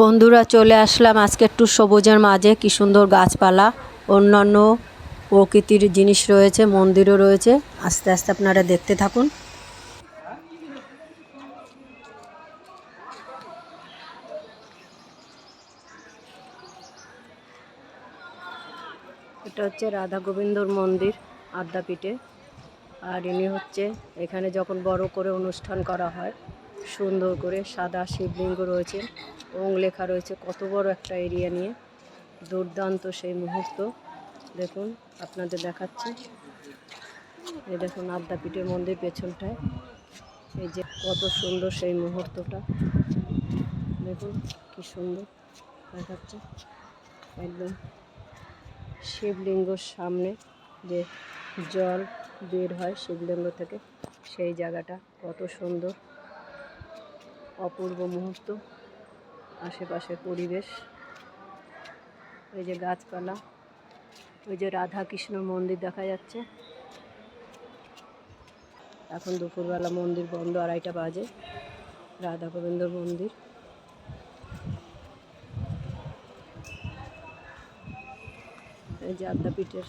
বন্ধুরা চলে আসলাম আজকে একটু সবুজের মাঝে। কি সুন্দর গাছপালা, অন্যান্য প্রকৃতির জিনিস রয়েছে, মন্দিরও রয়েছে। আস্তে আস্তে আপনারা দেখতে থাকুন। এটা হচ্ছে রাধা গোবিন্দর মন্দির আদ্যাপীঠে। আর ইনি হচ্ছে এখানে যখন বড় করে অনুষ্ঠান করা হয়, সুন্দর করে সাদা শিবলিঙ্গ রয়েছে, ওং লেখা রয়েছে, কত বড় একটা এরিয়া নিয়ে। দুর্দান্ত সেই মুহূর্ত দেখুন, আপনাদের দেখাচ্ছি। এই দেখুন আদ্যাপীঠের মন্দির পেছনটায়, এই যে কত সুন্দর সেই মুহূর্তটা দেখুন, কি সুন্দর দেখাচ্ছে। একদম শিবলিঙ্গর সামনে যে জল বের হয় শিবলিঙ্গ থেকে, সেই জায়গাটা কত সুন্দর, অপূর্ব মুহূর্ত। আশেপাশের পরিবেশ, ওই যে গাছপালা, ওই যে রাধা কৃষ্ণ মন্দির দেখা যাচ্ছে। এখন দুপুরবেলা, মন্দির বন্ধ, 2:30 বাজে। রাধা গোবিন্দর মন্দির। এই যে আদ্যাপীঠের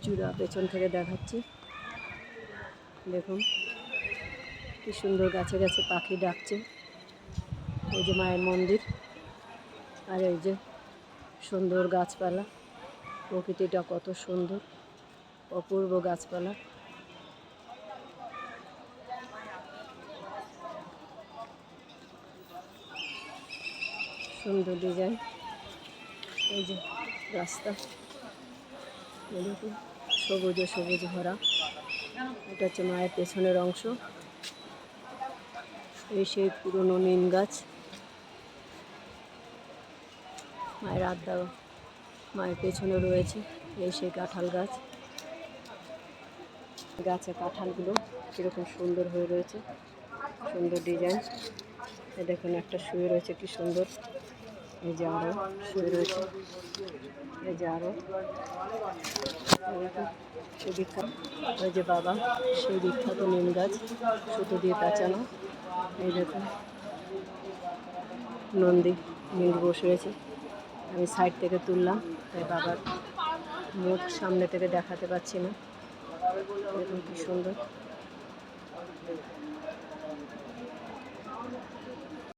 চূড়া পেছন থেকে দেখাচ্ছি, দেখুন কি সুন্দর, গাছে গাছে পাখি ডাকছে। এই যে মায়ের মন্দির, আর এই যে সুন্দর গাছপালা, প্রকৃতিটা কত সুন্দর, অপূর্ব গাছপালা। সুন্দর ডিজাইন, এই যে রাস্তা, দেখুন সবুজে সবুজ ভরা। এটা হচ্ছে মায়ের পেছনের অংশ। এই সেই পুরনো নিম গাছ, মায়ের আদ্যা মায়ের পেছনে রয়েছে। এই সেই কাঁঠাল গাছ, গাছে কাঁঠালগুলো কীরকম সুন্দর হয়ে রয়েছে, সুন্দর ডিজাইন। দেখুন একটা শুয়ে রয়েছে, কি সুন্দর। এই যে আরও শুয়ে রয়েছে, এই যে আরও সেই বিখ্যাত, ওই যে বাবা, সেই বিখ্যাত নিম গাছ, সুতো দিয়ে পেঁচানো। এই দেখুন নন্দী নীল বসে রয়েছে। আমি সাইড থেকে তুললাম, তাই বাবার মুখ সামনে থেকে দেখাতে পাচ্ছি না। দেখুন কি সুন্দর।